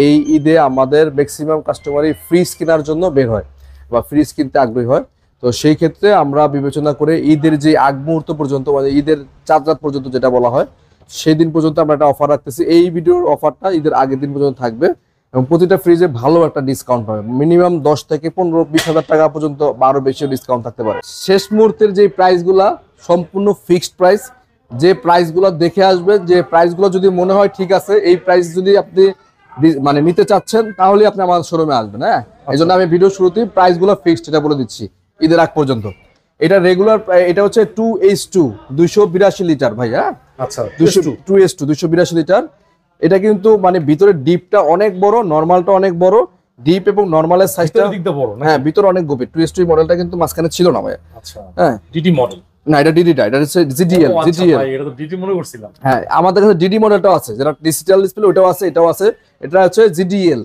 এই ঈদে আমাদের ম্যাক্সিমাম কাস্টমারই ফ্রিজ কেনার জন্য বের হয় বা ফ্রিজ কিনতে আগ্রহী হয়। তো সেই ক্ষেত্রে আমরা বিবেচনা করে ঈদের যে আগ মুহূর্ত পর্যন্ত মানে ঈদের 4 রাত পর্যন্ত যেটা বলা হয় সেই দিন পর্যন্ত আমরা একটা অফার রাখতেছি। এই ভিডিওর অফারটা ঈদের আগের দিন পর্যন্ত থাকবে এবং প্রতিটা ফ্রিজে ভালো একটা ডিসকাউন্ট হবে, মিনিমাম 10 থেকে 15-20 হাজার টাকা পর্যন্ত আরো বেশি ডিসকাউন্ট থাকতে পারে। শেষ মুহূর্তের যে প্রাইসগুলা সম্পূর্ণ ফিক্সড প্রাইস, যে প্রাইসগুলো দেখে আসবেন, যে প্রাইসগুলো যদি মনে হয় ঠিক আছে, এই প্রাইস যদি আপনি মানে নিতে চাচ্ছেন তাহলে আপনি আমাদের শোরুমে আসবেন। হ্যাঁ, এই জন্য আমি ভিডিও শুরুতেই প্রাইসগুলো ফিক্সড এটা বলে দিচ্ছি ঈদের আগ পর্যন্ত। এটা রেগুলার, এটা হচ্ছে 2H2 282 লিটার ভাই। হ্যাঁ আচ্ছা, 2H2 282 লিটার। এটা কিন্তু মানে ভিতরে ডিপটা অনেক বড়, নরমালটা অনেক বড়। ডিপ এবং নরমালের সাইজটা বড়, হ্যাঁ ভিতরে অনেক গভীর। 2H2 মডেলটা কিন্তু মাঝখানে ছিল না ভাই। আচ্ছা, হ্যাঁ ডিডি মডেল না, এটা ডিডিটা, এটা হচ্ছে জিডিএল। এটা তো ডিডি মনে করছিলাম। হ্যাঁ, আমাদের কাছে ডিডি মডেলটাও আছে, যেটা ডিজিটাল ডিসপ্লে, ওটাও আছে, এটাও আছে। এটা হচ্ছে জিডিএল,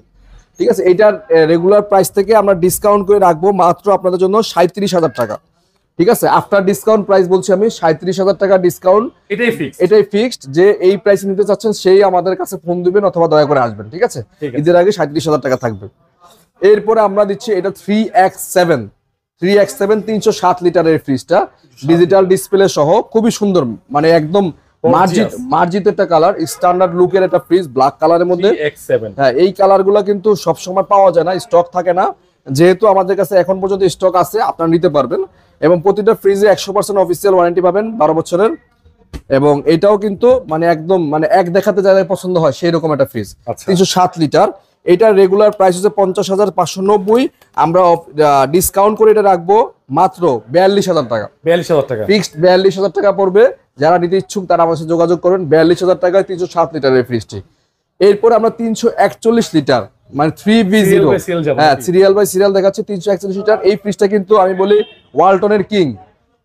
ঠিক আছে। এটার রেগুলার প্রাইস থেকে আমরা ডিসকাউন্ট করে রাখবো মাত্র আপনাদের জন্য 37,000 টাকা, ঠিক আছে। আফটার ডিসকাউন্ট প্রাইস বলছি আমি 37,000 টাকা ডিসকাউন্ট, এটাই ফিক্সড। যে এই প্রাইস নিতে চাচ্ছেন সেই আমাদের কাছে ফোন দিবেন অথবা দয়া করে আসবেন, ঠিক আছে। ঈদের আগে 37,000 টাকা থাকবে। এরপরে আমরা দিচ্ছি এটা 3X7 307 লিটারের ফ্রিজটা, ডিজিটাল ডিসপ্লে সহ, খুবই সুন্দর, মানে একদম মার্জিত একটা কালার, স্ট্যান্ডার্ড লুকের একটা ফ্রিজ, ব্ল্যাক কালারের মধ্যে। হ্যাঁ, এই কালারগুলো কিন্তু সব সময় পাওয়া যায় না, স্টক থাকে না। যেহেতু আমাদের কাছে এখন পর্যন্ত স্টক আছে, আপনারা নিতে পারবেন। এবং প্রতিটা ফ্রিজে 100% অফিসিয়াল ওয়ারেন্টি পাবেন 12 বছরের। এবং এটাও কিন্তু মানে একদম মানে এক দেখাতে যাদের পছন্দ হয় সেই রকম একটা ফ্রিজ। 307 লিটার। এটা রেগুলার প্রাইস হচ্ছে 50,590। আমরা ডিসকাউন্ট করে এটা রাখবো মাত্র 42,000 টাকা। 42,000 টাকা ফিক্সড 42,000 টাকা পড়বে। যারা নিতে ইচ্ছুক তারা আমার সাথে যোগাযোগ করবেন। 42,000 টাকায় 307 লিটারের ফ্রিজটি। এরপর আমরা 341 লিটার মানে 3V0, হ্যাঁ সিরিয়াল বাই সিরিয়াল দেখাচ্ছে, 341 লিটার। এই ফ্রিজটা কিন্তু আমি বলি ওয়ালটনের কিং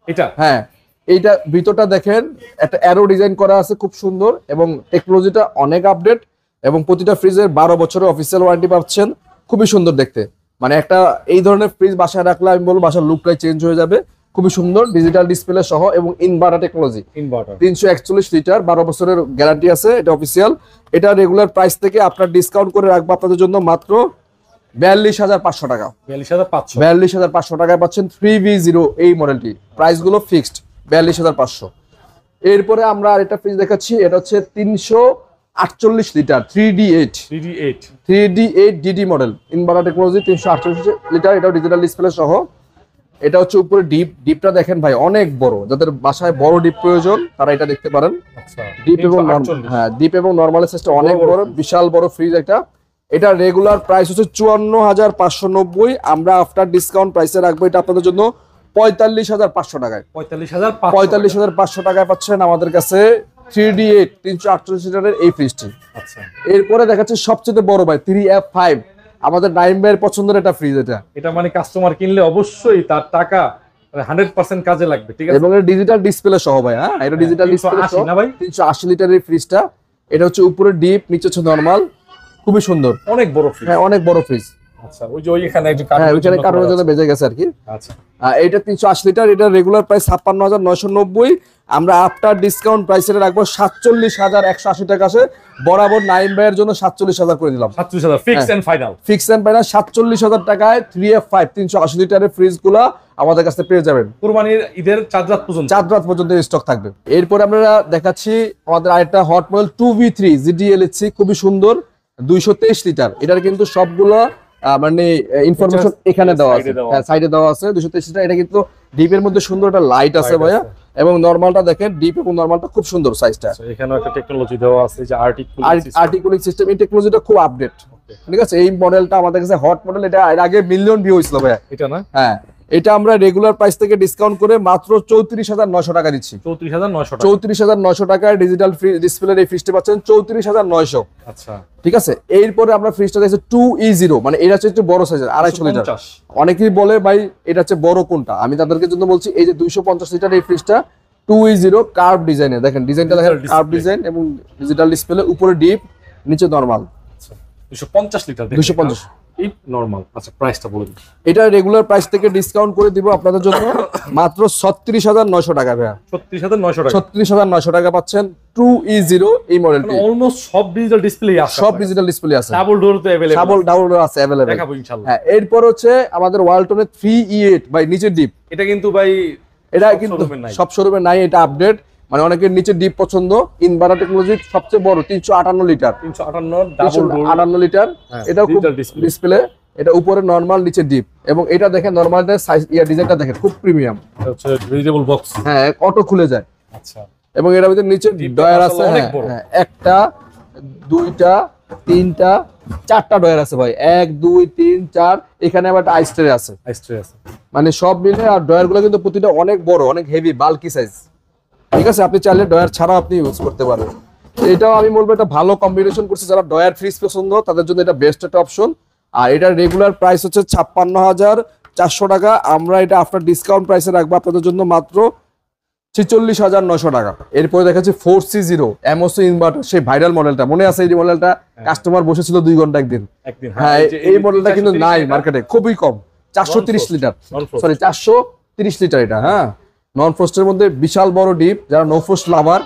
এটা। হ্যাঁ, এইটা ভিতরটা দেখেন, একটা অ্যারো ডিজাইন করা আছে, খুব সুন্দর এবং টেকনোলজিটা অনেক আপডেট। এবং প্রতিটা ফ্রিজের 12 বছরের অফিসিয়াল ওয়ারেন্টি পাচ্ছেন। খুবই সুন্দর দেখতে, মানে একটা এই ধরনের ফ্রিজ বাসায় রাখলে আমি বলবো বাসার লুকটাই চেঞ্জ হয়ে যাবে। খুবই সুন্দর, ডিজিটাল ডিসপ্লে সহ এবং ইনভার্টার টেকনোলজি। 341 লিটার, 12 বছরের গ্যারান্টি আছে, এটা অফিসিয়াল। এটা রেগুলার প্রাইস থেকে আপনার ডিসকাউন্ট করে রাখবো আপনাদের জন্য মাত্র 42,500 টাকা। 42,500 টাকায় পাচ্ছেন 3V0 এই মডেলটি। প্রাইসগুলো ফিক্সড 42,500। এরপরে আমরা আরেকটা ফ্রিজ দেখাচ্ছি, এটা হচ্ছে 348 litre 3D8 DD model, inverter technology, 348 litre. এটাও ডিজিটাল ডিসপ্লে সহ। এটা হচ্ছে উপরে ডিপটা দেখেন ভাই, অনেক বড়। যাদের বাসায় বড় ডিপ প্রয়োজন তারা এটা দেখতে পারেন। ডিপ এবং হ্যাঁ, ডিপ এবং নরমাল সাইজটা অনেক বড়, বিশাল বড় ফ্রিজ একটা। এটা রেগুলার প্রাইস হচ্ছে 54,590। আমরা আফটার ডিসকাউন্ট প্রাইসে রাখবো এটা আপনাদের জন্য 45,500 টাকায়। 45,500 টাকায় পাচ্ছেন আমাদের কাছে 3D8 348 লিটারের এই ফ্রিজটি। আচ্ছা, এরপরে দেখাচ্ছে সবচেয়ে বড় ভাই 3F5, আমাদের নাইম ভাইয়ের পছন্দের একটা ফ্রিজ। এটা মানে কাস্টমার কিনলে অবশ্যই তার টাকা 100% কাজে লাগবে, ঠিক আছে। এবং এটা ডিজিটাল ডিসপ্লে সহ ভাই। হ্যাঁ, এটা ডিজিটাল ডিসপ্লে সহ 380 লিটারের ফ্রিজটা। এটা হচ্ছে উপরে ডিপ, নিচে হচ্ছে নরমাল, খুবই সুন্দর, অনেক বড় ফ্রিজ। হ্যাঁ, অনেক বড় ফ্রিজ। আচ্ছা, ওই যে ওইখানে একটা কারণের জন্য বেজে গেছে আর কি। আচ্ছা, এটা 380 লিটার। এটা রেগুলার প্রাইস 56,990। আমরা আফটার ডিসকাউন্ট প্রাইসে রাখবো 47,180 টাকা। আছে বরাবর নাইম ভাইয়ের জন্য 47,000 করে দিলাম। 47,000 ফিক্স এন্ড ফাইনাল। 47,000 টাকায় 3F5 380 লিটারের ফ্রিজগুলো আমাদের কাছে পেয়ে যাবেন। কুরবানির ঈদের 4 রাত পর্যন্ত স্টক থাকবে। এরপর আমরা দেখাচ্ছি আমাদের আরেকটা হট মডেল 2V3 GDLHC, খুবই সুন্দর, 223 লিটার। এটার কিন্তু সবগুলো মানে ইনফরমেশন এখানে দেওয়া আছে, হ্যাঁ সাইডে দেওয়া আছে। 223 লিটার। এটা কিন্তু ডিপের মধ্যে সুন্দর একটা লাইট আছে ভাইয়া, এবং নরমালটা দেখেন, ডিপ এবং নরমালটা খুব সুন্দর সাইজটা। এখানেও একটা টেকনোলজি দেওয়া আছে যে আর্টিকুলিং সিস্টেম। এই টেকনোলজিটা খুব আপডেট, ঠিক আছে। এই মডেলটা আমাদের কাছে হট মডেল। এটা এর আগে মিলিয়ন ভিউ হয়েছিল ভাইয়া, এটা না? হ্যাঁ, এটা আমরা রেগুলার প্রাইস থেকে ডিসকাউন্ট করে মাত্র 34,900 টাকা দিচ্ছি। 34,900 টাকায় ডিজিটাল ডিসপ্লের এই ফ্রিজটা পাচ্ছেন 34,900। আচ্ছা, ঠিক আছে। এরপরে আমরা ফ্রিজটা দেখছি 2E0, মানে এটা হচ্ছে একটু বড় সাইজের, 250 লিটার। অনেকেই বলে ভাই এটা হচ্ছে বড় কোনটা, আমি তাদেরকে জন্য বলছি এই যে 250 লিটার এই ফ্রিজটা 2E0 কার্ভ ডিজাইনে। দেখেন ডিজাইনটা দেখেন, কার্ভ ডিজাইন এবং ডিজিটাল ডিসপ্লে, উপরে ডিপ, নিচে নরমাল। 250 litre, 250 deep normal. আচ্ছা প্রাইসটা বলে দিন। এটা রেগুলার প্রাইস থেকে ডিসকাউন্ট করে দিব আপনাদের জন্য মাত্র 36,900 টাকা ভাইয়া। 36,900 টাকা। 36,900 টাকা পাচ্ছেন 2E0 এই মডেলটি। অলমোস্ট সব ডিজিটাল ডিসপ্লে আছে। সব ডিজিটাল ডিসপ্লে আছে। ডাবল ডোর তো अवेलेबल। ডাবল ডোর আছে अवेलेबल। দেখাবো ইনশাআল্লাহ। হ্যাঁ, এরপর হচ্ছে আমাদের ওয়ালটনের 3E8 ভাই নিচের ডিপ। এটা কিন্তু ভাই এটা কিন্তু সব শোরুমে নাই, এটা আপডেট। মানে অনেকের নিচে ডিপ পছন্দ। ইনভার্টার টেকনোলজি সবচেয়ে বড় 358 লিটার। 358 double door 58 litre. এটাও খুব ডিসপ্লে। এটা উপরে নরমাল, নিচে ডিপ। এবং এটা দেখেন নরমালটার সাইজ ডিজাইনটা দেখেন খুব প্রিমিয়াম। এটা হচ্ছে রিউজেবল বক্স। হ্যাঁ, অটো খুলে যায়। আচ্ছা। এবং এর ভিতরে নিচে ডয়ার আছে। হ্যাঁ, একটা, দুইটা, তিনটা, চারটা ডয়ার আছে ভাই। 1 2 3 4। এখানে আবার একটা আইস ট্রে আছে। আইস ট্রে আছে। মানে সব মিলে। আর ডয়ার গুলো কিন্তু প্রতিটা অনেক বড়, অনেক হেভি, বাল্কি সাইজ। ঠিক আছে, আপনি চাইলে ডয়ার ছাড়া আপনি ইউজ করতে পারবেন। এটাও আমি বলবো এটা ভালো কম্বিনেশন করছে। যারা ডয়ার ফ্রিজ পছন্দ তাদের জন্য এটা বেস্ট একটা অপশন। আর এটার রেগুলার প্রাইস হচ্ছে 56,400 টাকা। আমরা এটা আফটার ডিসকাউন্ট প্রাইসে রাখবো আপনাদের জন্য মাত্র 46,900 টাকা। এরপরে দেখাচ্ছি 4C0 এমওসি ইনভার্টার, সেই ভাইরাল মডেলটা। মনে আছে এই মডেলটা? কাস্টমার বসেছিল 2 ঘন্টা একদিন। হ্যাঁ, এই মডেলটা কিন্তু নাই মার্কেটে, খুবই কম। 430 লিটার, সরি 430 লিটার এটা। হ্যাঁ, নন ফ্রস্টের মধ্যে বিশাল বড় ডিপ। যারা নো ফ্রস্ট লাভার,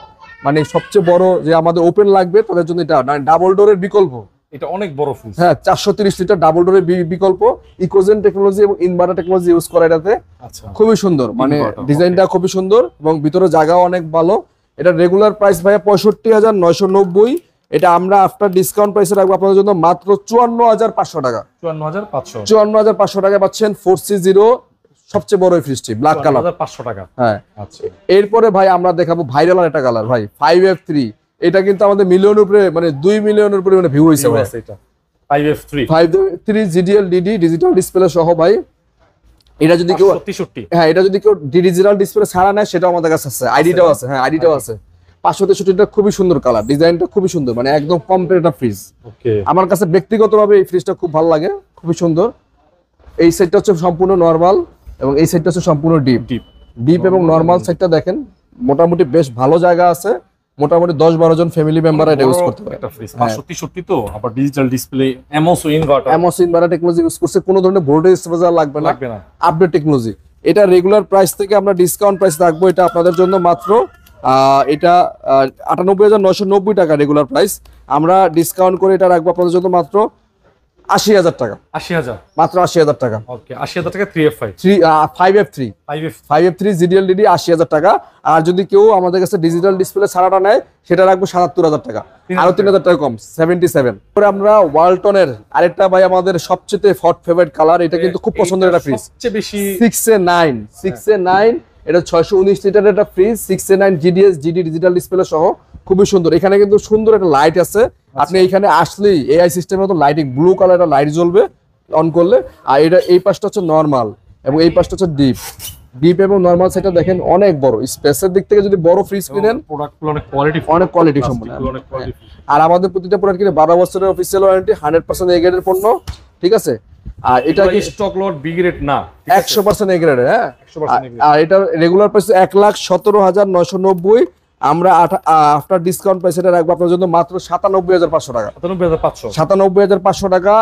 মানে সবচেয়ে বড় যে আমাদের ওপেন লাগবে তাদের জন্য এটা ডাবল ডোরের বিকল্প। এটা অনেক বড় ফ্রিজ। হ্যাঁ, 430 লিটার ডাবল ডোরের বিকল্প। ইকোজেন টেকনোলজি এবং ইনভার্টার টেকনোলজি ইউজ করা এটাতে। আচ্ছা, খুবই সুন্দর, মানে ডিজাইনটা খুবই সুন্দর এবং ভিতরে জায়গাও অনেক ভালো। এটা রেগুলার প্রাইস ভাইয়া 65,990। এটা আমরা আফটার ডিসকাউন্ট প্রাইসে রাখবো আপনাদের জন্য মাত্র 54,500 টাকা। 54,500 টাকা পাচ্ছেন 4C0 সবচেয়ে বড় ফ্রিজটি, ব্ল্যাক কালার। 54,500 টাকা। হ্যাঁ। আচ্ছা, এরপরে ভাই আমরা দেখাবো ভাইরাল একটা কালার ভাই, 5F3। এটা কিন্তু আমাদের মিলিয়নের উপরে, মানে 2 মিলিয়নের উপরে মানে ভিউ হইছে ভাই। এটা 5F3 GDL DD digital display সহ ভাই। এটা যদি কেউ 63, হ্যাঁ, এটা যদি কেউ ডিজিটাল ডিসপ্লে ছাড়া নেয় সেটাও আমাদের কাছে আছে। আইডিটাও আছে। হ্যাঁ, আইডিটাও আছে। 563টা খুবই সুন্দর কালার, ডিজাইনটা খুবই সুন্দর, মানে একদম কমপ্লিট একটা ফ্রিজ। ওকে, আমার কাছে ব্যক্তিগতভাবে এই ফ্রিজটা খুব ভালো লাগে, খুবই সুন্দর। এই সাইডটা হচ্ছে সম্পূর্ণ নরমাল এবং এই সাইডটা হচ্ছে সম্পূর্ণ ডিপ এবং নরমাল সাইডটা দেখেন মোটামুটি বেশ ভালো জায়গা আছে। মোটামুটি 10-12 জন ফ্যামিলি মেম্বার এটা ইউজ করতে পারে। একটা ফ্রিজ 563 তো, আবার digital display, MOC inverter technology use করছে। কোনো ধরনের ভোল্টেজ স্ট্রেজার লাগবে না, আপডেট টেকনোলজি। এটা রেগুলার প্রাইস থেকে আমরা ডিসকাউন্ট প্রাইস রাখবো এটা আপনাদের জন্য মাত্র এটা 98,990 টাকা রেগুলার প্রাইস। আমরা ডিসকাউন্ট করে এটা রাখবো আপনাদের জন্য মাত্র 80,000 টাকা। 80,000, মাত্র 80,000 টাকা। ওকে, 80,000 টাকা 3F5 5F3 GDL DD 80,000 টাকা। আর যদি কেউ আমাদের কাছে ডিজিটাল ডিসপ্লে ছাড়াটা নেয় সেটা রাখবো 77,000 টাকা, আরো 3,000 টাকা কম, 77। পরে আমরা ওয়ালটনের আরেকটা ভাই আমাদের সবচেয়ে হট ফেভারিট কালার, এটা কিন্তু খুব পছন্দের একটা ফ্রিজ, সবচেয়ে বেশি 6A9। এটা 619 লিটারের একটা fridge, 6A9 GD digital display সহ, খুবই সুন্দর। এখানে কিন্তু সুন্দর একটা লাইট আছে। আপনি এখানে আসলেই এআই সিস্টেমের মতো লাইটিং, ব্লু কালার একটা লাইট জ্বলবে অন করলে। আর এটা এই পাশটা হচ্ছে নরমাল এবং এই পাশটা হচ্ছে ডিপ এবং নরমাল। সেটা দেখেন অনেক বড়। স্পেসের দিক থেকে যদি বড় ফ্রিজ কিনেন, প্রোডাক্টগুলো অনেক কোয়ালিটি সম্পন্ন। আর আমাদের প্রতিটা প্রোডাক্ট কিনে 12 বছরের অফিসিয়াল ওয়ারেন্টি, 100% এ গ্রেডের পণ্য। ঠিক আছে, আর এটা কি স্টক লট বি গ্রেড না, 100% এ গ্রেড। হ্যাঁ, 100% এ গ্রেড। আর এটা রেগুলার প্রাইস 1,17,990। আমরা আফটার ডিসকাউন্ট প্রাইস এটা রাখবো আপনার জন্য মাত্র 97,500 টাকা। 97,500 টাকা।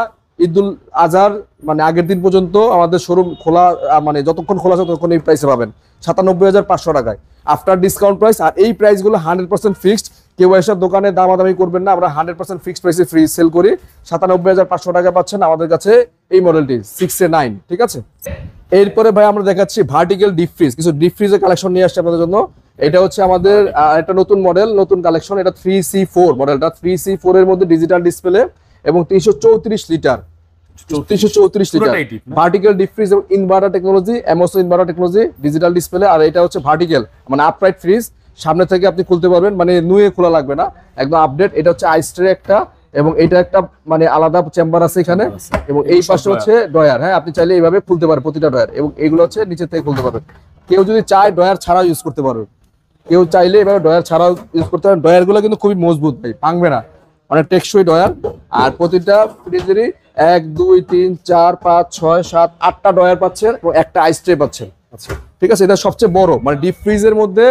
ঈদুল আজহার মানে আগের দিন পর্যন্ত আমাদের শোরুম খোলা, মানে যতক্ষণ খোলা আছে ততক্ষণ এই প্রাইসে পাবেন 97,500 টাকায় আফটার ডিসকাউন্ট প্রাইস। আর এই প্রাইসগুলো 100% ফিক্সড। কেউ এসব দোকানে দামাদামি করবেন না, আমরা 100% ফিক্সড প্রাইসে ফ্রি সেল করি। 97,500 টাকা পাচ্ছেন আমাদের কাছে এই মডেলটি 6A9। ঠিক আছে, এরপরে ভাই আমরা দেখাচ্ছি ভার্টিক্যাল ডিপ ফ্রিজ। কিছু ডিপ ফ্রিজের কালেকশন নিয়ে আসছে আপনাদের জন্য। এটা হচ্ছে আমাদের একটা নতুন মডেল, নতুন কালেকশন। এটা 3C4 মডেলটা। 3C4 এর মধ্যে ডিজিটাল ডিসপ্লে এবং 334 লিটার ভার্টিক্যাল ডিপ ফ্রিজ এবং inverter technology, MOC inverter technology, digital display. আর এটা হচ্ছে ভার্টিক্যাল, মানে আপরাইট ফ্রিজ, সামনে থেকে আপনি খুলতে পারবেন, মানে নুয়ে খোলা লাগবে না, একদম আপডেট। এটা হচ্ছে আইস ট্রে একটা, এবং এটা একটা মানে আলাদা চেম্বার আছে এখানে, এবং এই পাশে হচ্ছে ডয়ার। হ্যাঁ, আপনি চাইলে এইভাবে খুলতে পারেন প্রতিটা ডয়ার, এবং এগুলো হচ্ছে নিচে থেকে খুলতে পারবেন। কেউ যদি চায় ডয়ার ছাড়াও ইউজ করতে পারবে, কেউ চাইলে এভাবে ডয়ার ছাড়াও ইউজ করতে পারেন। ডয়ার গুলো কিন্তু খুবই মজবুত ভাই, ভাঙবে না, অনেক টেকসই ডয়ার। আর প্রতিটা ফ্রিজেরই 1 2 3 4 5 6 7 8টা ডয়ার পাচ্ছেন এবং একটা আইস ট্রে পাচ্ছেন। আচ্ছা, ঠিক আছে, এটা সবচেয়ে বড়, মানে ডিপ ফ্রিজের মধ্যে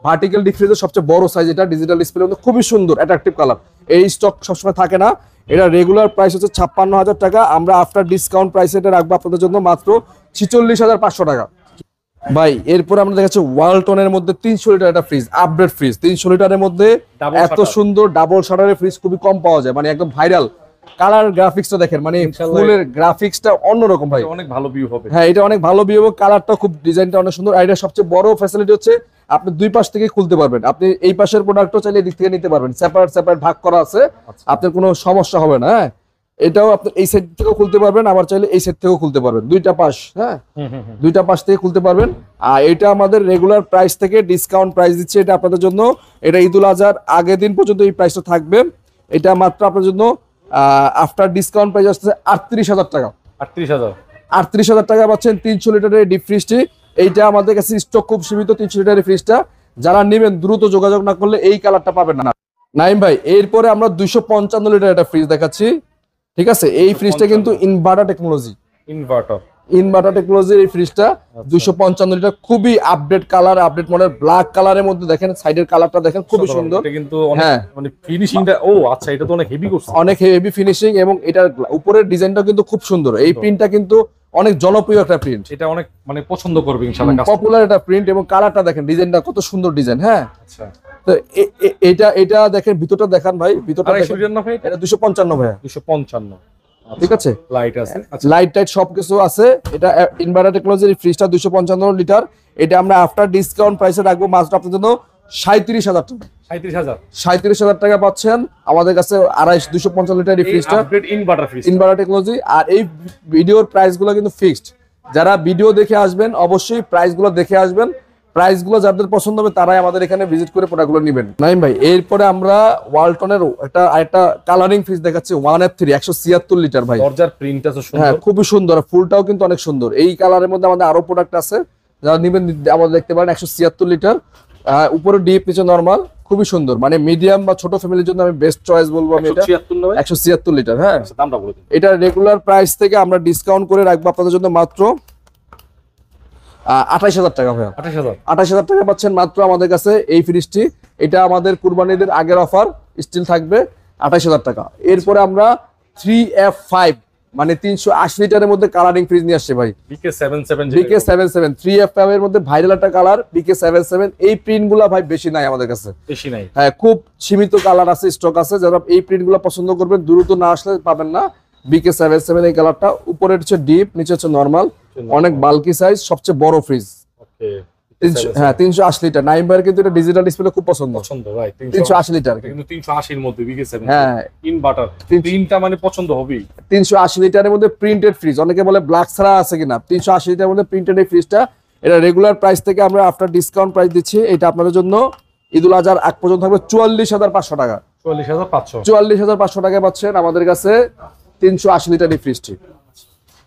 ভার্টিক্যাল ডিপ ফ্রিজের সবচেয়ে বড় সাইজ। এটা ডিজিটাল ডিসপ্লের মধ্যে খুবই সুন্দর অ্যাট্রাকটিভ কালার। এই স্টক সবসময় থাকে না। এটা রেগুলার প্রাইস হচ্ছে 56,000 টাকা, আমরা আফটার ডিসকাউন্ট প্রাইসে এটা রাখবো আপনাদের জন্য মাত্র 46,500 টাকা। ভাই এরপর আমরা দেখাচ্ছি ওয়ালটনের মধ্যে 300 লিটার একটা ফ্রিজ, আপডেট ফ্রিজ 300 লিটারের মধ্যে Double এত shutter। সুন্দর ডাবল শাটারের ফ্রিজ খুবই কম পাওয়া যায়, মানে একদম ভাইরাল। কালার গ্রাফিক্সটা দেখেন, মানে ইনশাআল্লাহ ফুলের গ্রাফিক্সটা অন্যরকম ভাই। অনেক ভালো ভিউ হবে। হ্যাঁ এটা অনেক ভালো ভিউ, কালারটা খুব, ডিজাইনটা অনেক সুন্দর। আর এটা সবচেয়ে বড় ফ্যাসিলিটি হচ্ছে আপনি দুই পাশ থেকে খুলতে পারবেন, আপনি এই পাশের প্রোডাক্টও চাইলে এদিক থেকে নিতে পারবেন, সেপারেট সেপারেট ভাগ করা আছে, আপনার কোনো সমস্যা হবে না। হ্যাঁ এটাও আপনি এই সাইড থেকেও খুলতে পারবেন, আবার চাইলে এই সাইড থেকেও খুলতে পারবেন, দুইটা পাশ। হ্যাঁ দুইটা পাশ থেকে খুলতে পারবেন। আর এটা আমাদের রেগুলার প্রাইস থেকে ডিসকাউন্ট প্রাইস দিচ্ছে এটা আপনাদের জন্য। এটা ঈদুল আজহার আগের দিন পর্যন্ত এই প্রাইসটা থাকবে। এটা মাত্র আপনার জন্য আফটার ডিসকাউন্ট প্রাইস আসছে 38,000 টাকা। 38,000 টাকা পাচ্ছেন 300 লিটারের ডিপ ফ্রিজটি। এইটা আমাদের কাছে স্টক খুব সীমিত, 300 লিটারের ফ্রিজটা যারা নেবেন দ্রুত যোগাযোগ না করলে এই কালারটা পাবেন না। নাইম ভাই এরপরে আমরা 255 লিটার একটা ফ্রিজ দেখাচ্ছি, ঠিক আছে? এই ফ্রিজটা কিন্তু ইনভার্টার টেকনোলজি, ইনভার্টার টেকনোলজির এই ফ্রিজটা 255 লিটার, খুবই update colour, update model, black কালারের মধ্যে দেখেন, সাইডের কালারটা দেখেন খুবই সুন্দর। এটা কিন্তু অনেক হ্যাঁ মানে ফিনিশিংটা, ও আচ্ছা এটা তো অনেক হেভি করছে, অনেক হেভি ফিনিশিং, এবং এটার উপরের ডিজাইনটা কিন্তু খুব সুন্দর। এই প্রিন্টটা কিন্তু অনেক জনপ্রিয় একটা প্রিন্ট, এটা অনেক মানে পছন্দ করবে ইনশাআল্লাহ কাস্টমার। পপুলার একটা প্রিন্ট, এবং কালারটা দেখেন, ডিজাইনটা কত সুন্দর ডিজাইন। হ্যাঁ আচ্ছা তো এটা দেখেন, ভিতরটা দেখান ভাই, ভিতরটা আর দেখেন। 100 না ভাই, এটা 255 ভাইয়া, 255। ঠিক আছে? লাইট আছে, আচ্ছা লাইট টাইট সবকিছু আছে। এটা ইনভার্টার টেকনোলজির ফ্রিজটা 255 লিটার। এটা আমরা আফটার ডিসকাউন্ট প্রাইসে রাখবো মাত্র আপনাদের জন্য 37,000 টাকা। 37,000 টাকা পাচ্ছেন আমাদের কাছে 255 লিটার এই ফ্রিজটা, update inverter fridge. Inverter technology. আর এই ভিডিওর প্রাইসগুলো কিন্তু ফিক্সড, যারা ভিডিও দেখে আসবেন অবশ্যই প্রাইসগুলো দেখে আসবেন, প্রাইসগুলো যাদের পছন্দ হবে তারাই আমাদের এখানে ভিজিট করে প্রোডাক্টগুলো নেবেন। নাইম ভাই এরপরে আমরা ওয়ালটনের একটা কালারিং ফ্রিজ দেখাচ্ছি 1F3 176 লিটার ভাই। দরজার প্রিন্টটা তো সুন্দর, হ্যাঁ খুবই সুন্দর, ফুলটাও কিন্তু অনেক সুন্দর। এই কালারের মধ্যে আমাদের আরো প্রোডাক্ট আছে, যারা নেবেন আমাদের দেখতে পারেন। 176 লিটার, উপরে ডিপ নিচে নরমাল, খুবই সুন্দর, মানে মিডিয়াম বা ছোট ফ্যামিলির জন্য আমি বেস্ট চয়েস বলবো আমি এটা। 176 লিটার। হ্যাঁ দামটা বলে দিন। এটা রেগুলার প্রাইস থেকে আমরা ডিসকাউন্ট করে রাখবো আপনাদের জন্য মাত্র 28,000 টাকা ভাইয়া। 28,000 টাকা পাচ্ছেন মাত্র আমাদের কাছে এই ফ্রিজটি। এটা আমাদের কুরবানিদের আগের অফার, স্টিল থাকবে 28,000 টাকা। এরপরে আমরা 3F5 মানে 380 লিটারের মধ্যে কালারিং ফ্রিজ নিয়ে আসছে ভাই, BK77 3F5 এর মধ্যে ভাইরাল একটা কালার BK77। এই প্রিন্ট গুলা ভাই বেশি নাই আমাদের কাছে, বেশি নাই। হ্যাঁ খুব সীমিত কালার আছে, স্টক আছে। যারা এই প্রিন্ট গুলা পছন্দ করবেন দ্রুত না আসলে পাবেন না। BK77 এই কালারটা, উপরে হচ্ছে ডিপ নিচে হচ্ছে নরমাল, অনেক বাল্কি সাইজ, সবচেয়ে বড় ফ্রিজ। ওকে হ্যাঁ 380 লিটার। নাইম ভাইয়ের কিন্তু এটা ডিজিটাল ডিসপ্লে খুব পছন্দ ভাই। 380 লিটার কিন্তু 380 এর মধ্যে BK7 হ্যাঁ ইনভার্টার প্রিন্টটা মানে পছন্দ হবেই। 380 লিটারের মধ্যে প্রিন্টেড ফ্রিজ, অনেকে বলে ব্ল্যাক ছাড়া আছে কিনা, 380 লিটারের মধ্যে প্রিন্টেড এই ফ্রিজটা। এটা রেগুলার প্রাইস থেকে আমরা আফটার ডিসকাউন্ট প্রাইস দিচ্ছি। এটা আপনাদের জন্য ঈদুল আজহার আগ পর্যন্ত থাকবে 44,500 টাকা। 44,500 টাকায় পাচ্ছেন আমাদের কাছে 380 লিটার এই ফ্রিজটি।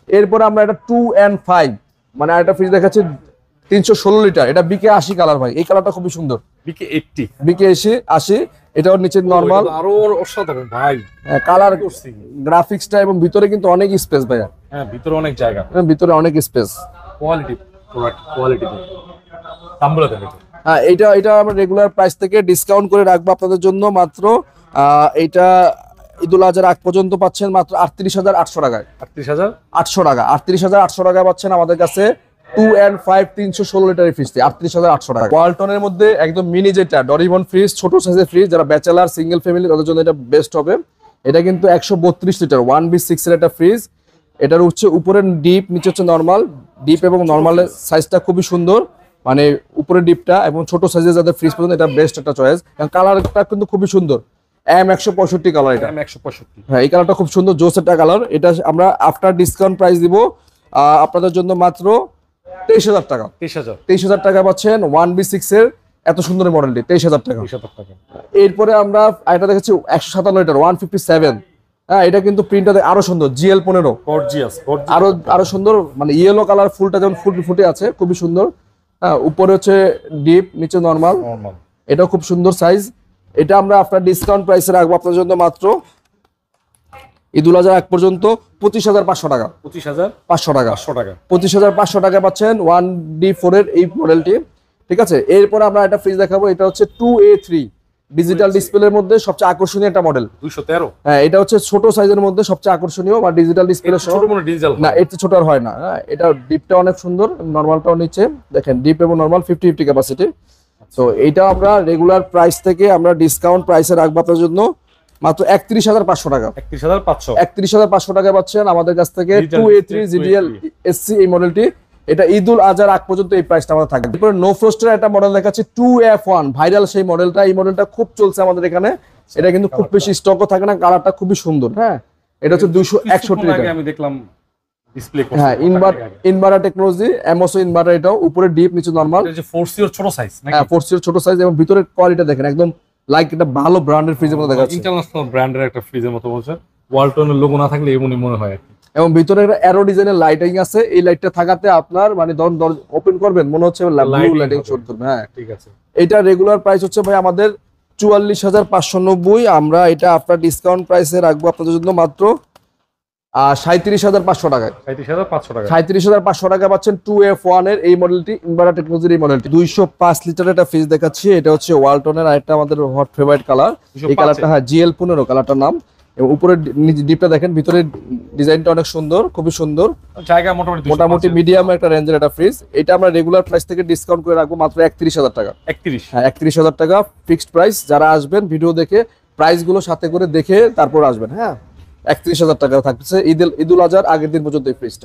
এরপর আমরা এটা 2N5 মানে একটা ফ্রিজ দেখাচ্ছি 316 লিটার। এটা BK80 কালার ভাই, এই কালারটা খুবই সুন্দর। BK80 এটাও নিচে নরমাল, আরো অসাধারণ ভাই কালার গ্রাফিক্সটা, এবং ভিতরে কিন্তু অনেক স্পেস ভাইয়া। হ্যাঁ ভিতরে অনেক জায়গা, ভিতরে অনেক স্পেস, কোয়ালিটি প্রোডাক্ট কোয়ালিটি। দাম বলে দেন। হ্যাঁ এটা আমরা রেগুলার প্রাইস থেকে ডিসকাউন্ট করে রাখবো আপনাদের জন্য মাত্র এটা ঈদুল আজহার আগ পর্যন্ত পাচ্ছেন মাত্র 38,800 টাকায়। 38,800 টাকা, 38,800 টাকা পাচ্ছেন আমাদের কাছে 2N5 316 লিটারের ফ্রিজটি 38,800 টাকা। ওয়ালটনের মধ্যে একদম মিনি যেটা ডরিমন ফ্রিজ, ছোট সাইজের ফ্রিজ, যারা ব্যাচেলার সিঙ্গেল ফ্যামিলি তাদের জন্য এটা বেস্ট হবে। এটা কিন্তু 132 লিটার 1B6 এর একটা ফ্রিজ। এটার হচ্ছে উপরে ডিপ নিচে হচ্ছে নরমাল, ডিপ এবং নরমালের সাইজটা খুবই সুন্দর, মানে উপরে ডিপটা এবং ছোট সাইজের যাদের ফ্রিজ পছন্দ এটা বেস্ট একটা চয়েস। কালারটা কিন্তু খুবই সুন্দর, M165 কালার এটা। হ্যাঁ এই কালারটা খুব সুন্দর, জোস একটা কালার। এটা আমরা আফটার ডিসকাউন্ট প্রাইস দিব আপনাদের জন্য মাত্র 23,000 টাকা। 23,000 টাকা পাচ্ছেন 1B6 এর এত সুন্দর মডেলটি, 23,000 টাকা। এরপরে আমরা এটা দেখাচ্ছি 157 লিটার 157। হ্যাঁ এটা কিন্তু প্রিন্টটা আরো সুন্দর, GL15 আরো সুন্দর, মানে ইয়েলো কালার, ফুলটা যেমন ফুটে আছে খুবই সুন্দর। হ্যাঁ উপরে হচ্ছে ডিপ নিচে নরমাল, এটাও খুব সুন্দর সাইজ। এটা আমরা আপনার ডিসকাউন্ট প্রাইসে রাখবো আপনাদের জন্য মাত্র ঈদুল আজহার আগ পর্যন্ত 25,500 টাকা। 25,500 টাকা 25,500 টাকা পাচ্ছেন 1D4 এর এই মডেলটি, ঠিক আছে? এরপর আমরা একটা ফ্রিজ দেখাবো, এটা হচ্ছে 2A3 ডিজিটাল ডিসপ্লের মধ্যে সবচেয়ে আকর্ষণীয় একটা মডেল। 213 হ্যাঁ, এটা হচ্ছে ছোট সাইজের মধ্যে সবচেয়ে আকর্ষণীয় বা ডিজিটাল ডিসপ্লে সহ। ছোট মনে ডিজিটাল না, এর চেয়ে ছোট আর হয় না। হ্যাঁ, এটা ডিপটা অনেক সুন্দর, নরমালটাও নিচে দেখেন, ডিপ এবং নরমাল 50-50 ক্যাপাসিটি। তো এইটা আমরা রেগুলার প্রাইস থেকে আমরা ডিসকাউন্ট প্রাইসে রাখবো আপনার জন্য মাত্র 31,500 টাকা। 31,500 31,500 টাকা পাচ্ছেন আমাদের কাছ থেকে। Digital 2A3 GDL SC এই মডেলটি, এটা ঈদুল আজহার আগ পর্যন্ত এই প্রাইসটা আমাদের থাকবে। এরপরে নো ফ্রস্টের একটা মডেল দেখাচ্ছি 2F1, ভাইরাল সেই মডেলটা। এই মডেলটা খুব চলছে আমাদের এখানে, এটা কিন্তু খুব বেশি স্টকও থাকে না, কালারটা খুবই সুন্দর। হ্যাঁ, এটা হচ্ছে 261 আগে লিটার। আমি দেখলাম ডিসপ্লে করতে। হ্যাঁ, ইনভার্টার টেকনোলজি, এমওসি ইনভার্টার। এটাও উপরে ডিপ, নিচে নরমাল। এটা যে 4C এর ছোট সাইজ নাকি? হ্যাঁ, 4C এর ছোট সাইজ এবং ভিতরের কোয়ালিটি দেখেন, একদম লাইক এটা ভালো ব্র্যান্ডের ফ্রিজের মতো দেখাচ্ছে। ইন্টারন্যাশনাল ব্র্যান্ডের একটা ফ্রিজের মতো বলছে। ওয়ালটনের লোগো না থাকলে এমনই মনে হয় আর কি। এবং ভিতরে একটা অ্যারো ডিজাইনের লাইটিং আছে। এই লাইটটা থাকাতে আপনার মানে ওপেন করবেন মনে হচ্ছে ব্লু লাইটিং শো করবে। হ্যাঁ, ঠিক আছে। এটা রেগুলার প্রাইস হচ্ছে ভাই আমাদের 44,590। আমরা এটা আপনার ডিসকাউন্ট প্রাইসে রাখবো আপনাদের জন্য মাত্র 37,500 টাকায়। 37,500 টাকা। 37,500 টাকা পাচ্ছেন 2F1 এর এই মডেলটি, ইনভার্টার টেকনোলজির এই মডেলটি। 205 লিটারের একটা ফ্রিজ দেখাচ্ছি। এটা হচ্ছে ওয়ালটনের আরেকটা আমাদের হট ফেভারিট কালার। এই কালারটা হ্যাঁ GL15 কালারটার নাম। এবং উপরে ডিপটা দেখেন, ভিতরে ডিজাইনটা অনেক সুন্দর, খুবই সুন্দর। জায়গা মোটামুটি মিডিয়াম একটা রেঞ্জের একটা ফ্রিজ। এটা আমরা রেগুলার প্রাইস থেকে ডিসকাউন্ট করে রাখবো মাত্র 31,000 টাকা। 31। হ্যাঁ, 31,000 টাকা ফিক্সড প্রাইস। যারা আসবেন ভিডিও দেখে প্রাইসগুলো সাথে করে দেখে তারপর আসবেন। হ্যাঁ, 31,000 টাকা থাকছে ঈদুল আজহার আগের দিন পর্যন্ত এই ফ্রিজটা।